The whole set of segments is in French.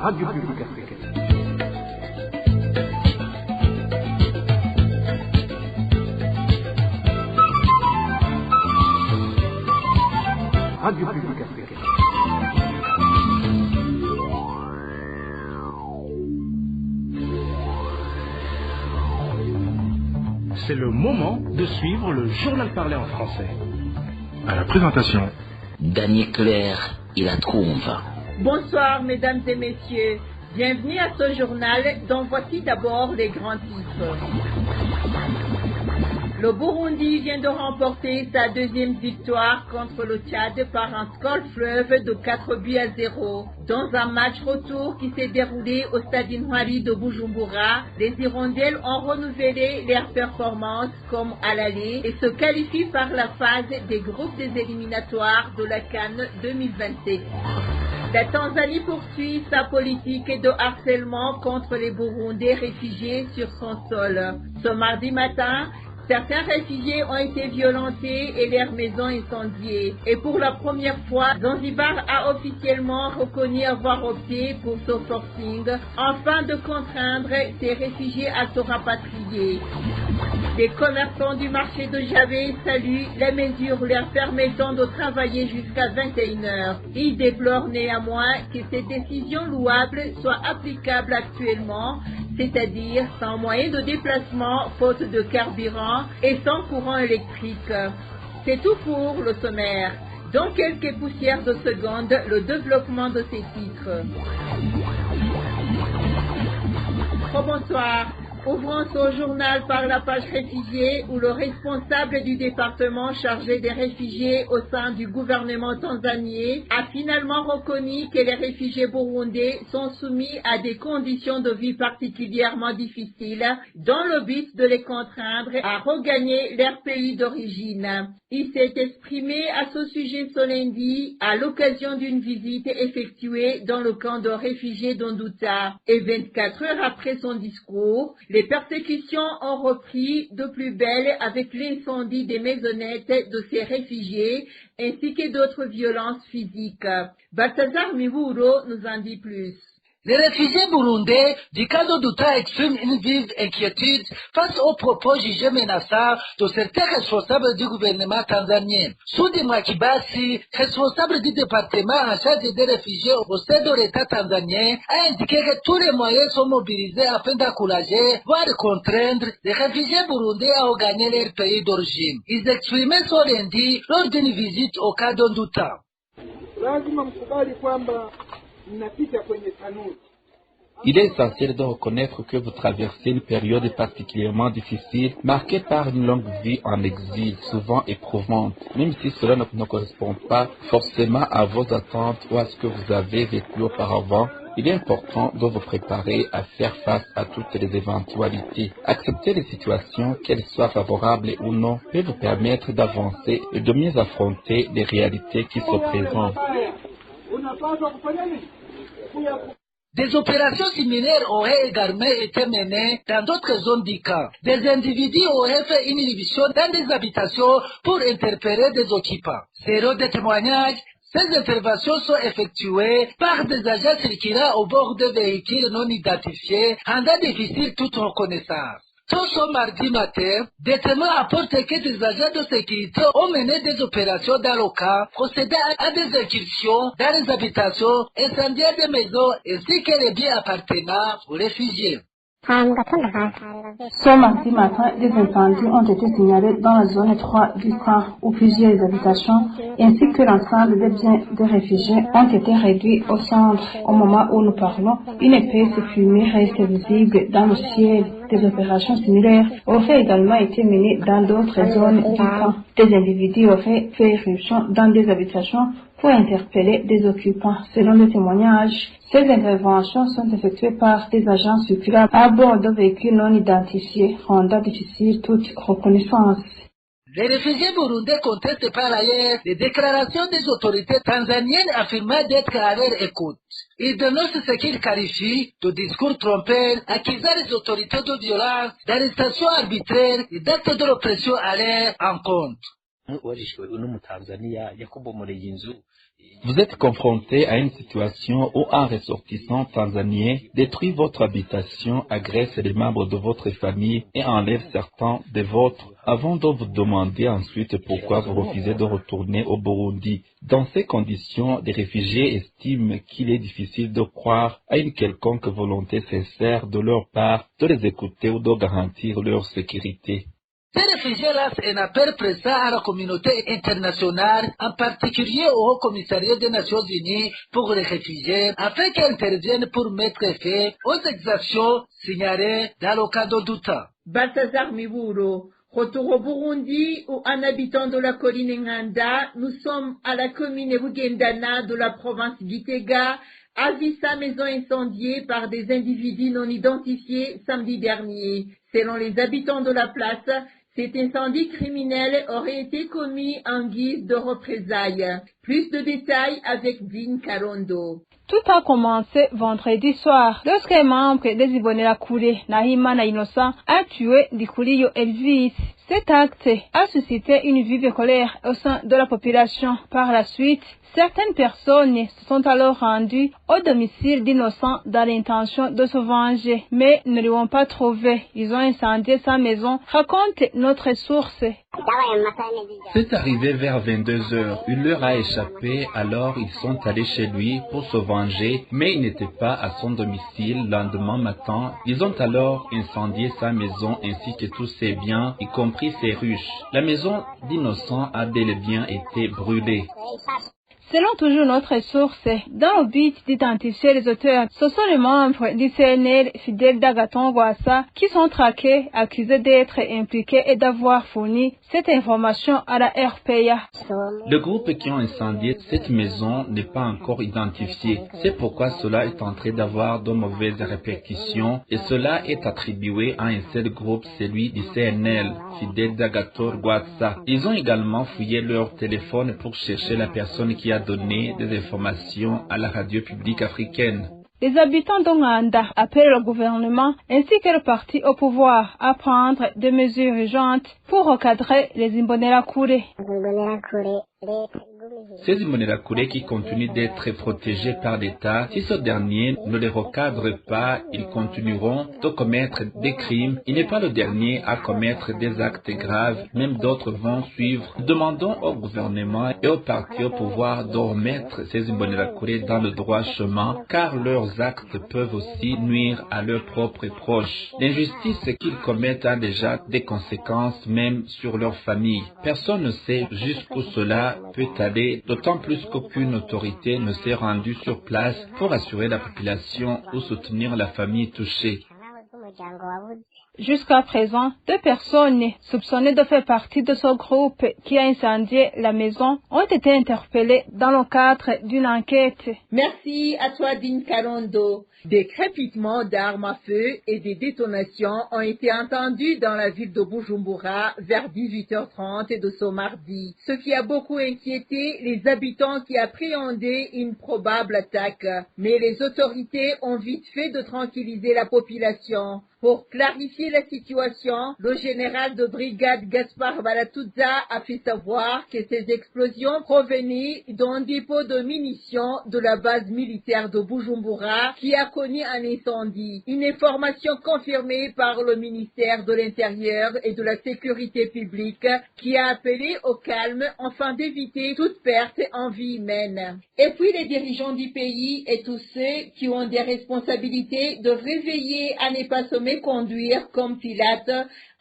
Radio Publique Africaine. Radio Publique Africaine. C'est le moment de suivre le journal parlé en français. À la présentation, Daniel Claire et la Trouve. Bonsoir mesdames et messieurs, bienvenue à ce journal dont voici d'abord les grands titres. Le Burundi vient de remporter sa deuxième victoire contre le Tchad par un score fleuve de 4-0. Dans un match retour qui s'est déroulé au stade Intwari de Bujumbura, les Hirondelles ont renouvelé leur performance comme à l'aller et se qualifient par la phase des groupes des éliminatoires de la CAN 2027. La Tanzanie poursuit sa politique de harcèlement contre les Burundais réfugiés sur son sol. Ce mardi matin, certains réfugiés ont été violentés et leurs maisons incendiées. Et pour la première fois, Zanzibar a officiellement reconnu avoir opté pour ce forcing afin de contraindre ces réfugiés à se rapatrier. Les commerçants du marché de Javé saluent les mesures leur permettant de travailler jusqu'à 21h. Ils déplorent néanmoins que ces décisions louables soient applicables actuellement, c'est-à-dire sans moyen de déplacement, faute de carburant et sans courant électrique. C'est tout pour le sommaire. Dans quelques poussières de secondes, le développement de ces titres. Bonsoir. Ouvrons ce journal par la page réfugiés où le responsable du département chargé des réfugiés au sein du gouvernement tanzanien a finalement reconnu que les réfugiés burundais sont soumis à des conditions de vie particulièrement difficiles dans le but de les contraindre à regagner leur pays d'origine. Il s'est exprimé à ce sujet ce lundi à l'occasion d'une visite effectuée dans le camp de réfugiés d'Onduta. Et 24 heures après son discours, les persécutions ont repris de plus belle avec l'incendie des maisonnettes de ces réfugiés ainsi que d'autres violences physiques. Balthazar Miburo nous en dit plus. Les réfugiés burundais du camp d'Onduta expriment une vive inquiétude face aux propos jugés menaçants de certains responsables du gouvernement tanzanien. Soudi Mwakibasi, responsable du département en charge des réfugiés au sein de l'État tanzanien, a indiqué que tous les moyens sont mobilisés afin d'encourager, voire contraindre les réfugiés burundais à regagner leur pays d'origine. Ils exprimaient ce lundi lors d'une visite au camp d'Onduta. Il est essentiel de reconnaître que vous traversez une période particulièrement difficile, marquée par une longue vie en exil, souvent éprouvante. Même si cela ne correspond pas forcément à vos attentes ou à ce que vous avez vécu auparavant, il est important de vous préparer à faire face à toutes les éventualités. Accepter les situations, qu'elles soient favorables ou non, peut vous permettre d'avancer et de mieux affronter les réalités qui se présentent. Des opérations similaires auraient également été menées dans d'autres zones du camp. Des individus auraient fait une émission dans des habitations pour interpeller des occupants. Selon des témoignages, ces interventions sont effectuées par des agents circulant au bord de véhicules non identifiés, rendant difficile toute reconnaissance. Tout ce mardi matin, des témoins apportent que des agents de sécurité ont mené des opérations dans le camp, procédant à des incursions dans les habitations, incendiant des maisons ainsi que les biens appartenant aux réfugiés. Ce mardi matin, des incendies ont été signalés dans la zone 3 du camp où plusieurs habitations ainsi que l'ensemble des biens des réfugiés ont été réduits au centre. Au moment où nous parlons, une épaisse fumée reste visible dans le ciel. Des opérations similaires auraient également été menées dans d'autres zones du camp. Des individus auraient fait irruption dans des habitations pour interpeller des occupants. Selon le témoignage, ces interventions sont effectuées par des agents circulant à bord de véhicules non identifiés, rendant difficile toute reconnaissance. Les réfugiés burundais contestent par ailleurs les déclarations des autorités tanzaniennes affirmant d'être à leur écoute. Ils dénoncent ce qu'ils qualifient de discours trompeurs, accusant les autorités de violence, d'arrestations arbitraires et d'actes de l'oppression à leur encontre. Vous êtes confronté à une situation où un ressortissant tanzanien détruit votre habitation, agresse les membres de votre famille et enlève certains des vôtres avant de vous demander ensuite pourquoi vous refusez de retourner au Burundi. Dans ces conditions, les réfugiés estiment qu'il est difficile de croire à une quelconque volonté sincère de leur part de les écouter ou de garantir leur sécurité. Ces réfugiés lancent un appel pressant à la communauté internationale, en particulier au Haut Commissariat des Nations Unies pour les réfugiés, afin qu'elle intervienne pour mettre fin aux exactions signalées dans le cas de Douta. Balthazar Miburo. Retour au Burundi, où un habitant de la colline Nganda, nous sommes à la commune Bugendana de la province Gitega, a vu sa maison incendiée par des individus non identifiés samedi dernier. Selon les habitants de la place, cet incendie criminel aurait été commis en guise de représailles. Plus de détails avec Dean Karondo. Tout a commencé vendredi soir lorsqu'un membre des Imbonerakure, Nahimana Innocent, a tué Dikuliyo Elvis. Cet acte a suscité une vive colère au sein de la population. Par la suite, certaines personnes se sont alors rendues au domicile d'Innocent dans l'intention de se venger, mais ne l'ont pas trouvé. Ils ont incendié sa maison, raconte notre source. C'est arrivé vers 22 heures. Il leur a échappé, alors ils sont allés chez lui pour se venger, mais il n'était pas à son domicile. Le lendemain matin, ils ont alors incendié sa maison ainsi que tous ses biens, y compris ses ruches. La maison d'Innocent a bel et bien été brûlée. Selon toujours notre source, dans le but d'identifier les auteurs, ce sont les membres du CNL fidèles d'Agathon Rwasa qui sont traqués, accusés d'être impliqués et d'avoir fourni cette information à la RPA. Le groupe qui a incendié cette maison n'est pas encore identifié. C'est pourquoi cela est en train d'avoir de mauvaises répercussions et cela est attribué à un seul groupe, celui du CNL, fidèle d'Agathon Rwasa. Ils ont également fouillé leur téléphone pour chercher la personne qui a donné des informations à la radio publique africaine. Les habitants d'Onganda appellent le gouvernement ainsi que le parti au pouvoir à prendre des mesures urgentes pour recadrer les Imbonerakure. Ces Imbonerakure qui continuent d'être protégés par l'État, si ce dernier ne les recadre pas, ils continueront de commettre des crimes. Il n'est pas le dernier à commettre des actes graves, même d'autres vont suivre. Demandons au gouvernement et au parti au pouvoir de remettre ces Imbonerakure dans le droit chemin, car leurs actes peuvent aussi nuire à leurs propres proches. L'injustice qu'ils commettent a déjà des conséquences même sur leur famille. Personne ne sait jusqu'où cela peut aller, d'autant plus qu'aucune autorité ne s'est rendue sur place pour assurer la population ou soutenir la famille touchée. Jusqu'à présent, 2 personnes soupçonnées de faire partie de ce groupe qui a incendié la maison ont été interpellées dans le cadre d'une enquête. Merci à toi, Dean Karondo. Des crépitements d'armes à feu et des détonations ont été entendus dans la ville de Bujumbura vers 18h30 de ce mardi, ce qui a beaucoup inquiété les habitants qui appréhendaient une probable attaque. Mais les autorités ont vite fait de tranquilliser la population. Pour clarifier la situation, le général de brigade Gaspard Balatuzza a fait savoir que ces explosions provenaient d'un dépôt de munitions de la base militaire de Bujumbura qui a connu un incendie. Une information confirmée par le ministère de l'Intérieur et de la Sécurité publique qui a appelé au calme afin d'éviter toute perte en vie humaine. Et puis les dirigeants du pays et tous ceux qui ont des responsabilités de réveiller à ne pas se conduire comme Pilate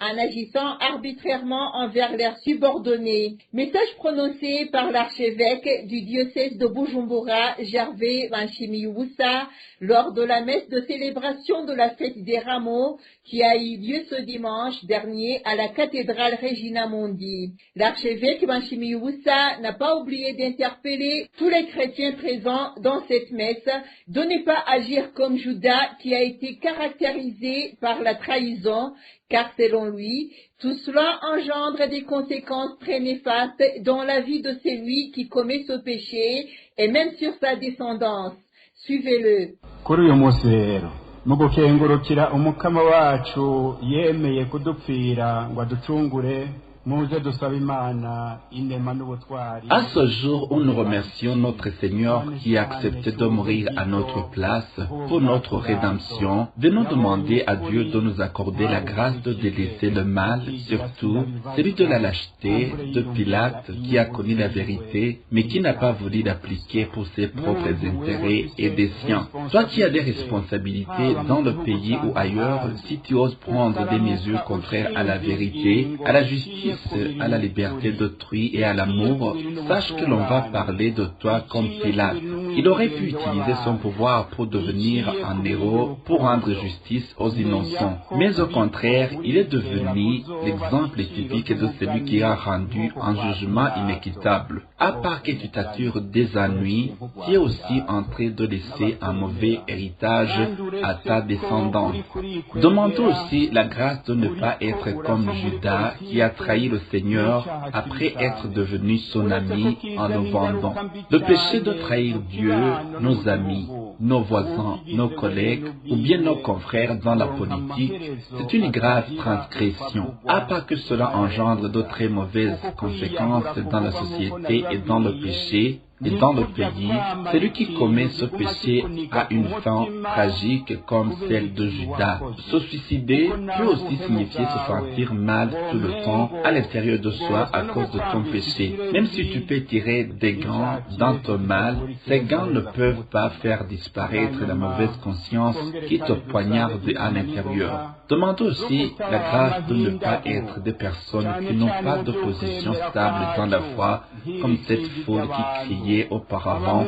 en agissant arbitrairement envers leurs subordonnés. Message prononcé par l'archevêque du diocèse de Bujumbura, Gervais Manchimiwusa, lors de la messe de célébration de la fête des Rameaux qui a eu lieu ce dimanche dernier à la cathédrale Regina Mundi. L'archevêque Manchimiwusa n'a pas oublié d'interpeller tous les chrétiens présents dans cette messe de ne pas agir comme Judas qui a été caractérisé par la trahison, car selon lui, tout cela engendre des conséquences très néfastes dans la vie de celui qui commet ce péché et même sur sa descendance. Suivez-le. Kuri uyu munsi rero mu gukengurukira umukama wacu yemeye kudupfira ngo aducungure À ce jour où nous remercions notre Seigneur qui a accepté de mourir à notre place pour notre rédemption, venons demander à Dieu de nous accorder la grâce de délaisser le mal, surtout celui de la lâcheté de Pilate qui a connu la vérité mais qui n'a pas voulu l'appliquer pour ses propres intérêts et des siens. Toi qui as des responsabilités dans le pays ou ailleurs, si tu oses prendre des mesures contraires à la vérité, à la justice, à la liberté d'autrui et à l'amour, sache que l'on va parler de toi comme Pilate. Il aurait pu utiliser son pouvoir pour devenir un héros, pour rendre justice aux innocents. Mais au contraire, il est devenu l'exemple typique de celui qui a rendu un jugement inéquitable. À part que tu t'attires des ennuis, tu es aussi en train de laisser un mauvais héritage à ta descendance. Demande-toi aussi la grâce de ne pas être comme Judas qui a trahi le Seigneur après être devenu son ami en le vendant. Le péché de trahir Dieu, nos amis, nos voisins, nos collègues ou bien nos confrères dans la politique, c'est une grave transgression. À part que cela engendre de très mauvaises conséquences dans la société et dans le péché, et dans le pays, celui qui commet ce péché a une fin tragique comme celle de Judas. Se suicider peut aussi signifier se sentir mal tout le temps à l'intérieur de soi à cause de ton péché. Même si tu peux tirer des gants dans ton mal, ces gants ne peuvent pas faire disparaître la mauvaise conscience qui te poignarde à l'intérieur. Demande aussi la grâce de ne pas être des personnes qui n'ont pas de position stable dans la foi, comme cette foule qui criait auparavant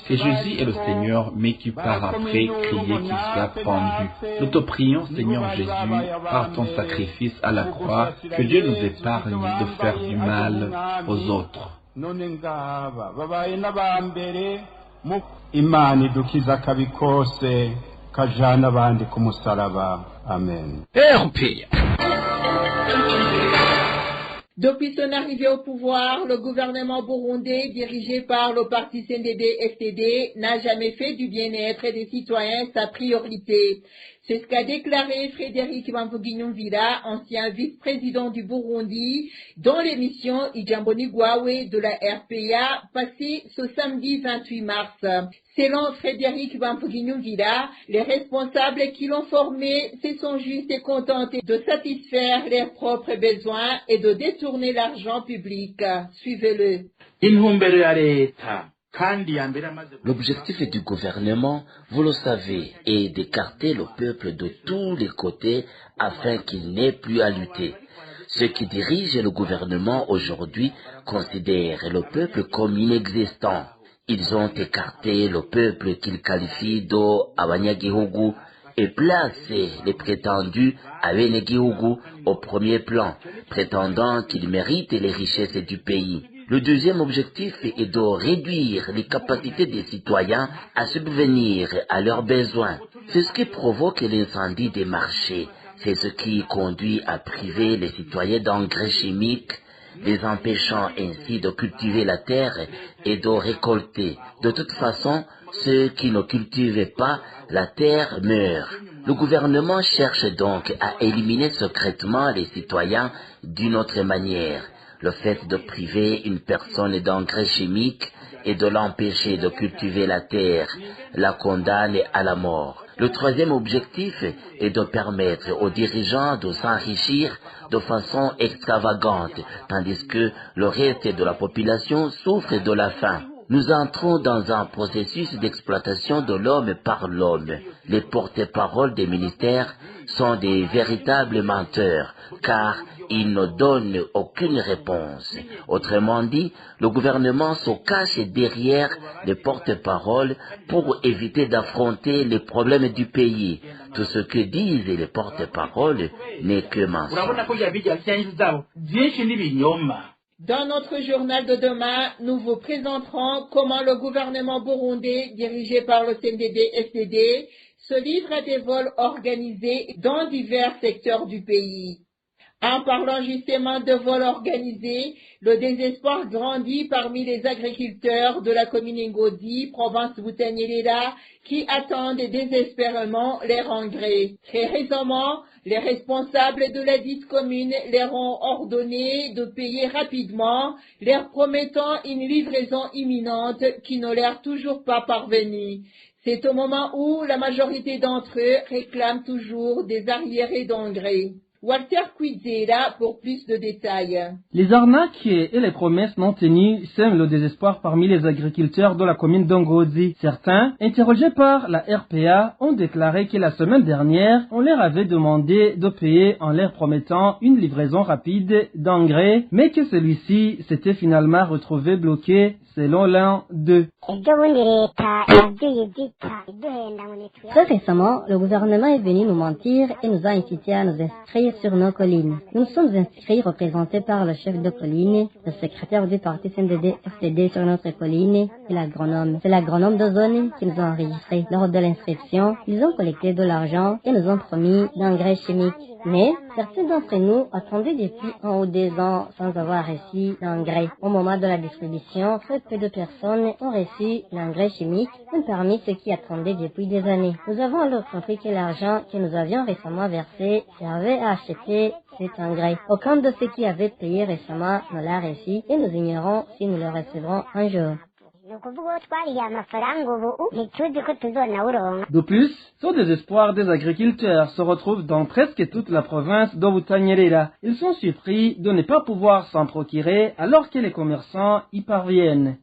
que Jésus est le Seigneur, mais qui part après crier qu'il soit pendu. Nous te prions, Seigneur Jésus, par ton sacrifice à la croix, que Dieu nous épargne de faire du mal aux autres. Amen. Depuis son arrivée au pouvoir, le gouvernement burundais, dirigé par le parti CNDD-FDD, n'a jamais fait du bien-être des citoyens sa priorité. C'est ce qu'a déclaré Frédéric Bamvuginyumvira, ancien vice-président du Burundi, dans l'émission Ijamboni Gwawe de la RPA, passée ce samedi 28 mars. Selon Frédéric Bamvuginyumvira, les responsables qui l'ont formé se sont juste contentés de satisfaire leurs propres besoins et de détourner l'argent public. Suivez-le. L'objectif du gouvernement, vous le savez, est d'écarter le peuple de tous les côtés afin qu'il n'ait plus à lutter. Ceux qui dirigent le gouvernement aujourd'hui considèrent le peuple comme inexistant. Ils ont écarté le peuple qu'ils qualifient d'Abanyagihugu et placé les prétendus Abenegihugu au premier plan, prétendant qu'ils méritent les richesses du pays. Le deuxième objectif est de réduire les capacités des citoyens à subvenir à leurs besoins. C'est ce qui provoque l'incendie des marchés. C'est ce qui conduit à priver les citoyens d'engrais chimiques, les empêchant ainsi de cultiver la terre et de récolter. De toute façon, ceux qui ne cultivent pas la terre meurent. Le gouvernement cherche donc à éliminer secrètement les citoyens d'une autre manière. Le fait de priver une personne d'engrais chimiques et de l'empêcher de cultiver la terre la condamne à la mort. Le troisième objectif est de permettre aux dirigeants de s'enrichir de façon extravagante, tandis que le reste de la population souffre de la faim. Nous entrons dans un processus d'exploitation de l'homme par l'homme. Les porte-paroles des ministères sont des véritables menteurs, car ils ne donnent aucune réponse. Autrement dit, le gouvernement se cache derrière les porte-paroles pour éviter d'affronter les problèmes du pays. Tout ce que disent les porte-paroles n'est que mensonge. Dans notre journal de demain, nous vous présenterons comment le gouvernement burundais, dirigé par le CNDD-FDD, se livre à des vols organisés dans divers secteurs du pays. En parlant justement de vol organisé, le désespoir grandit parmi les agriculteurs de la commune Ngodi, province Boutanyelela, qui attendent désespérément leur engrais. Très récemment, les responsables de la dite commune leur ont ordonné de payer rapidement, leur promettant une livraison imminente qui ne leur toujours pas parvenue. C'est au moment où la majorité d'entre eux réclament toujours des arriérés d'engrais. Walter Quizera pour plus de détails. Les arnaques et les promesses non tenues sèment le désespoir parmi les agriculteurs de la commune d'Ongodi. Certains, interrogés par la RPA, ont déclaré que la semaine dernière, on leur avait demandé de payer en leur promettant une livraison rapide d'engrais, mais que celui-ci s'était finalement retrouvé bloqué selon l'un d'eux. Très récemment, le gouvernement est venu nous mentir et nous a incités à nous inscrire sur nos collines. Nous nous sommes inscrits représentés par le chef de colline, le secrétaire du parti CNDD-FCD sur notre colline et l'agronome. C'est l'agronome de zone qui nous a enregistrés. Lors de l'inscription, ils ont collecté de l'argent et nous ont promis d'engrais chimiques. Mais certains d'entre nous attendaient depuis 1 ou 2 ans sans avoir reçu d'engrais. Au moment de la distribution, très peu de personnes ont reçu l'engrais chimique, même parmi ceux qui attendaient depuis des années. Nous avons alors compris que l'argent que nous avions récemment versé servait à acheter cet engrais. Aucun de ceux qui avaient payé récemment ne l'a reçu et nous ignorons si nous le recevrons un jour. De plus, ce désespoir des agriculteurs se retrouve dans presque toute la province d'Obutanyerera. Ils sont surpris de ne pas pouvoir s'en procurer alors que les commerçants y parviennent.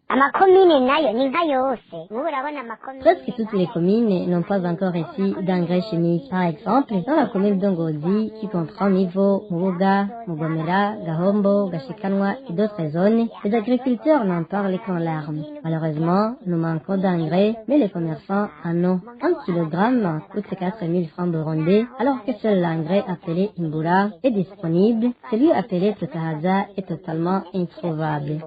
Presque toutes les communes n'ont pas encore reçu d'engrais chimiques. Par exemple, dans la commune d'Ongodi, qui comprend Nivo, Mubuga, Mugomera, Gahombo, Gashikanwa et d'autres zones, les agriculteurs n'en parlent qu'en larmes. Malheureusement, nous manquons d'engrais, mais les commerçants en ont. 1 kilogramme coûte 4000 francs burundais, alors que seul l'engrais appelé Imbura est disponible. Celui appelé Totahaza est totalement introuvable.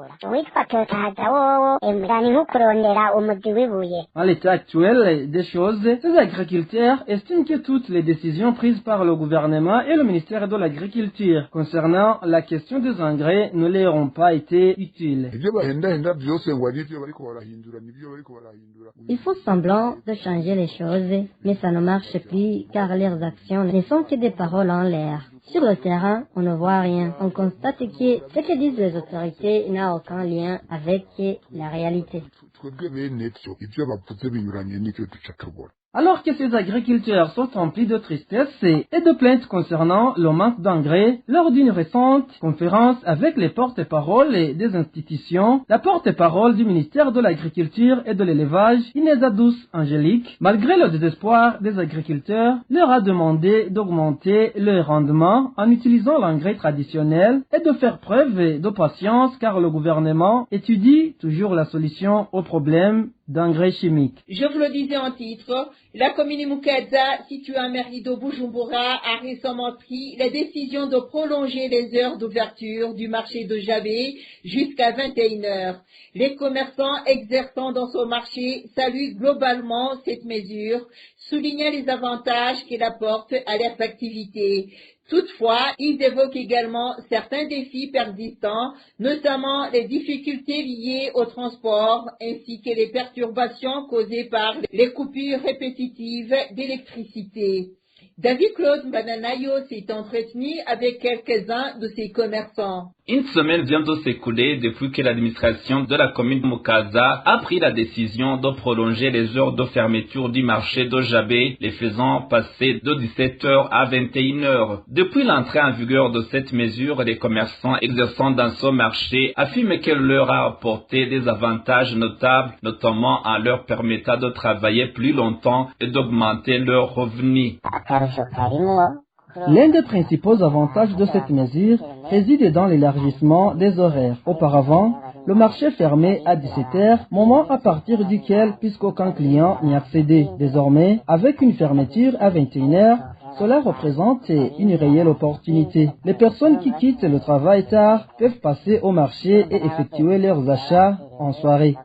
En l'état actuel des choses, ces agriculteurs estiment que toutes les décisions prises par le gouvernement et le ministère de l'Agriculture concernant la question des engrais ne leur ont pas été utiles. Ils font semblant de changer les choses, mais ça ne marche plus car leurs actions ne sont que des paroles en l'air. Sur le terrain, on ne voit rien. On constate que ce que disent les autorités n'a aucun lien avec la réalité. Alors que ces agriculteurs sont emplis de tristesse et de plaintes concernant le manque d'engrais, lors d'une récente conférence avec les porte-paroles des institutions, la porte-parole du ministère de l'Agriculture et de l'Élevage, Inès Douce Angélique, malgré le désespoir des agriculteurs, leur a demandé d'augmenter leur rendement en utilisant l'engrais traditionnel et de faire preuve de patience car le gouvernement étudie toujours la solution au problème d'engrais chimiques. Je vous le disais en titre, la commune Mukaza, située à Merido Bujumbura, a récemment pris la décision de prolonger les heures d'ouverture du marché de Javé jusqu'à 21h. Les commerçants exerçant dans ce marché saluent globalement cette mesure, soulignant les avantages qu'elle apporte à leur activité. Toutefois, ils évoquent également certains défis persistants, notamment les difficultés liées au transport ainsi que les perturbations causées par les coupures répétitives d'électricité. David Claude Bananayo s'est entretenu avec quelques-uns de ces commerçants. Une semaine vient de s'écouler depuis que l'administration de la commune de Mukaza a pris la décision de prolonger les heures de fermeture du marché de Jabé, les faisant passer de 17h à 21h. Depuis l'entrée en vigueur de cette mesure, les commerçants exerçant dans ce marché affirment qu'elle leur a apporté des avantages notables, notamment en leur permettant de travailler plus longtemps et d'augmenter leurs revenus. L'un des principaux avantages de cette mesure réside dans l'élargissement des horaires. Auparavant, le marché fermait à 17h, moment à partir duquel puisqu'aucun client n'y accédait. Désormais, avec une fermeture à 21h, cela représente une réelle opportunité. Les personnes qui quittent le travail tard peuvent passer au marché et effectuer leurs achats en soirée.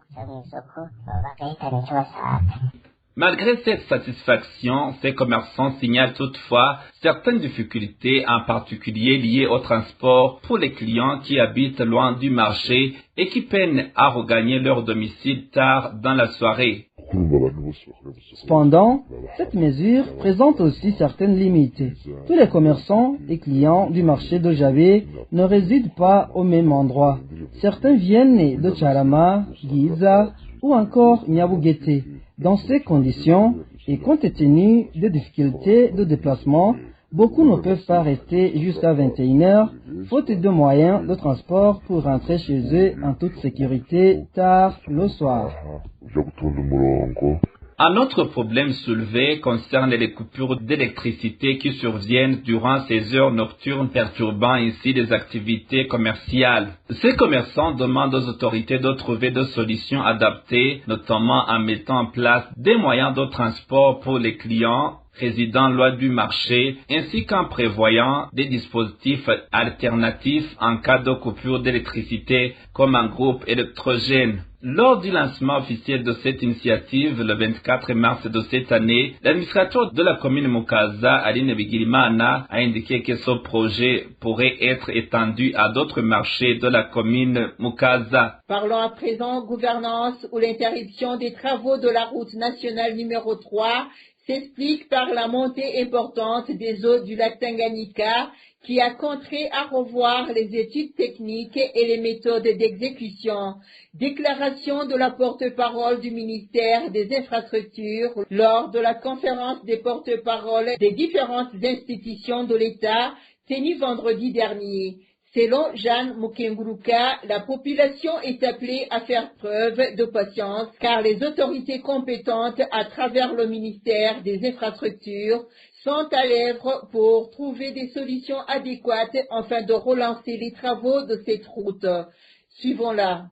Malgré cette satisfaction, ces commerçants signalent toutefois certaines difficultés, en particulier liées au transport pour les clients qui habitent loin du marché et qui peinent à regagner leur domicile tard dans la soirée. Cependant, cette mesure présente aussi certaines limites. Tous les commerçants et clients du marché de Javé ne résident pas au même endroit. Certains viennent de Charama, Giza ou encore Nyabugete. Dans ces conditions, et compte tenu des difficultés de déplacement, beaucoup ne peuvent pas rester jusqu'à 21h, faute de moyens de transport pour rentrer chez eux en toute sécurité tard le soir. Un autre problème soulevé concerne les coupures d'électricité qui surviennent durant ces heures nocturnes, perturbant ainsi les activités commerciales. Ces commerçants demandent aux autorités de trouver des solutions adaptées, notamment en mettant en place des moyens de transport pour les clients résidant loin du marché, ainsi qu'en prévoyant des dispositifs alternatifs en cas de coupure d'électricité, comme un groupe électrogène. Lors du lancement officiel de cette initiative, le 24 mars de cette année, l'administrateur de la commune Mukaza, Aline Bigirimana, a indiqué que ce projet pourrait être étendu à d'autres marchés de la commune Mukaza. Parlons à présent gouvernance, où l'interruption des travaux de la route nationale numéro 3 s'explique par la montée importante des eaux du lac Tanganyika qui a contraint à revoir les études techniques et les méthodes d'exécution. Déclaration de la porte-parole du ministère des Infrastructures lors de la conférence des porte-paroles des différentes institutions de l'État tenue vendredi dernier. Selon Jeanne Mukenguruka, la population est appelée à faire preuve de patience car les autorités compétentes à travers le ministère des Infrastructures sont à l'œuvre pour trouver des solutions adéquates afin de relancer les travaux de cette route. Suivons-la.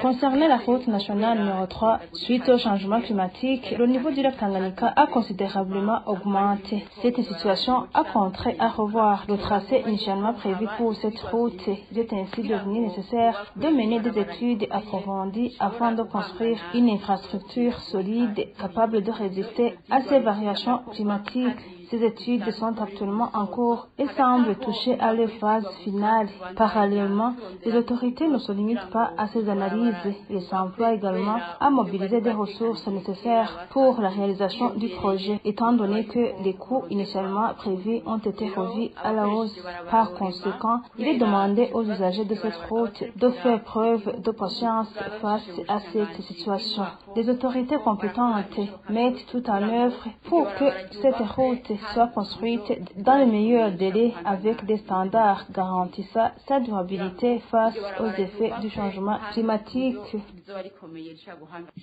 Concernant la route nationale numéro 3, suite au changement climatique, le niveau du lac Tanganyika a considérablement augmenté. Cette situation a contraint à revoir le tracé initialement prévu pour cette route. Il est ainsi devenu nécessaire de mener des études approfondies afin de construire une infrastructure solide capable de résister à ces variations climatiques. Ces études sont actuellement en cours et semblent toucher à leur phase finale. Parallèlement, les autorités ne se limitent pas à ces analyses. Ils s'emploient également à mobiliser des ressources nécessaires pour la réalisation du projet, étant donné que les coûts initialement prévus ont été revus à la hausse. Par conséquent, il est demandé aux usagers de cette route de faire preuve de patience face à cette situation. Les autorités compétentes mettent tout en œuvre pour que cette route soit construite dans les meilleurs délais avec des standards garantissant sa durabilité face aux effets du changement climatique.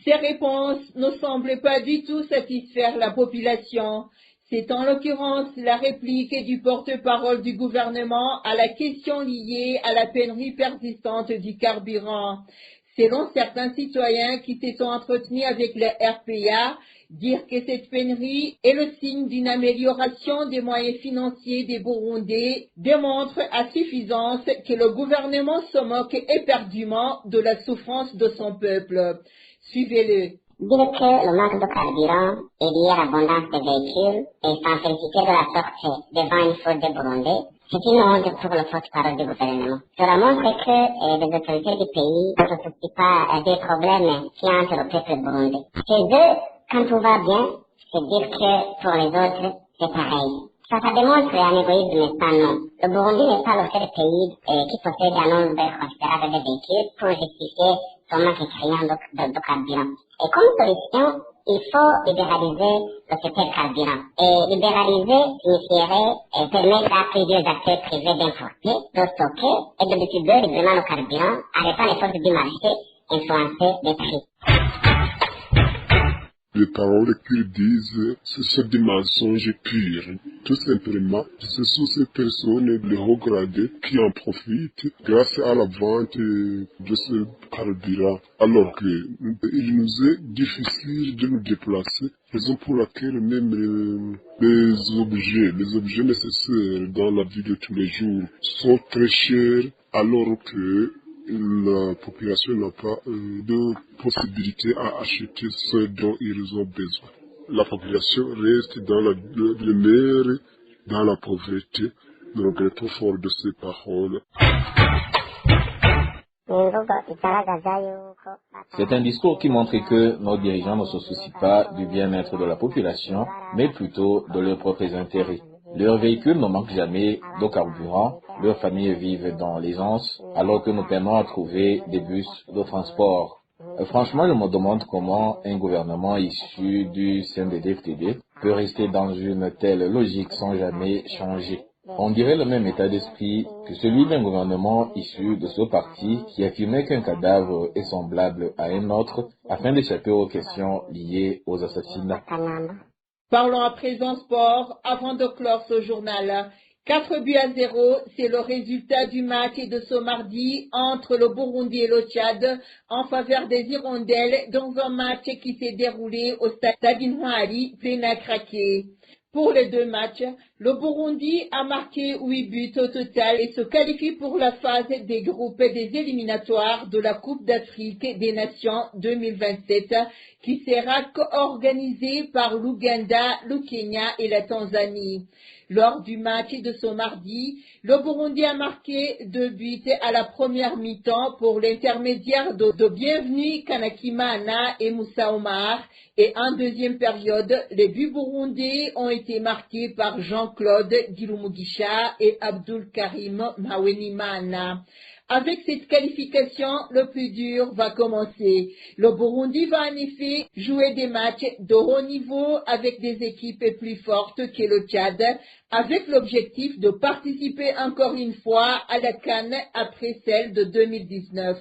Ces réponses ne semblent pas du tout satisfaire la population. C'est en l'occurrence la réplique du porte-parole du gouvernement à la question liée à la pénurie persistante du carburant. Selon certains citoyens qui se sont entretenus avec le RPA, dire que cette pénurie est le signe d'une amélioration des moyens financiers des Burundais démontre à suffisance que le gouvernement se moque éperdument de la souffrance de son peuple. Suivez-le. Dire que le manque de carburant est lié à l'abondance des véhicules et s'en féliciter de la sorte devant une faute des Burundais, c'est une honte pour le porte-parole du gouvernement. Cela montre que les autorités du pays ne se soucient pas des problèmes qui hantent le peuple burundais. Chez eux, quand tout va bien, c'est dire que pour les autres, c'est pareil. Ça démontre un égoïsme sans nom. Le Burundi n'est pas le seul pays qui possède un nombre considérable de véhicules pour justifier son manque criant de carburant. Et comme solution, il faut libéraliser le secteur carburant. Et libéraliser signifierait permettre à plusieurs acteurs privés d'importer, de stocker et de distribuer librement le carburant, arrêtant les forces du marché, influencer les prix. Les paroles qu'ils disent, ce sont des mensonges purs. Tout simplement, ce sont ces personnes, les hauts gradés, qui en profitent grâce à la vente de ce carburant. Alors qu'il nous est difficile de nous déplacer, raison pour laquelle même les objets nécessaires dans la vie de tous les jours sont très chers, alors que la population n'a pas de possibilité à acheter ce dont ils ont besoin. La population reste dans le mer, dans la pauvreté. Nous regrettons fort de ces paroles. C'est un discours qui montre que nos dirigeants ne se soucient pas du bien-être de la population, mais plutôt de leurs propres intérêts. Leurs véhicules ne manquent jamais de carburant, leurs familles vivent dans l'aisance, alors que nous peinons à trouver des bus de transport. Franchement, je me demande comment un gouvernement issu du CNDD-FDD peut rester dans une telle logique sans jamais changer. On dirait le même état d'esprit que celui d'un gouvernement issu de ce parti qui affirmait qu'un cadavre est semblable à un autre afin d'échapper aux questions liées aux assassinats. Parlons à présent sport avant de clore ce journal. 4-0, c'est le résultat du match de ce mardi entre le Burundi et le Tchad en faveur des Hirondelles dans un match qui s'est déroulé au stade Intwari, plein à craquer. Pour les deux matchs, le Burundi a marqué 8 buts au total et se qualifie pour la phase des groupes des éliminatoires de la Coupe d'Afrique des Nations 2027 qui sera co-organisée par l'Ouganda, le Kenya et la Tanzanie. Lors du match de ce mardi, le Burundi a marqué 2 buts à la première mi-temps pour l'intermédiaire de Bienvenu Kanakimana et Moussa Omar. Et en deuxième période, les buts burundais ont été marqués par Jean-Claude Girumugisha et Abdul Karim Mawenimana. Avec cette qualification, le plus dur va commencer. Le Burundi va en effet jouer des matchs de haut niveau avec des équipes plus fortes que le Tchad, avec l'objectif de participer encore une fois à la CAN après celle de 2019.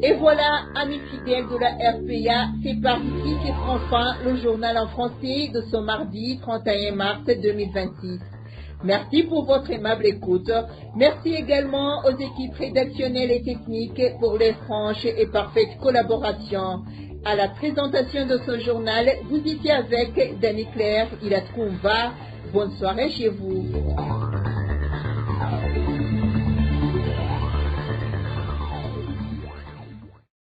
Et voilà, amis fidèles de la RPA, c'est par ici qui prend fin le journal en français de ce mardi 31 mars 2026. Merci pour votre aimable écoute. Merci également aux équipes rédactionnelles et techniques pour les franches et parfaites collaborations. À la présentation de ce journal, vous étiez avec Dani Claire Ilatroumba. Bonne soirée chez vous.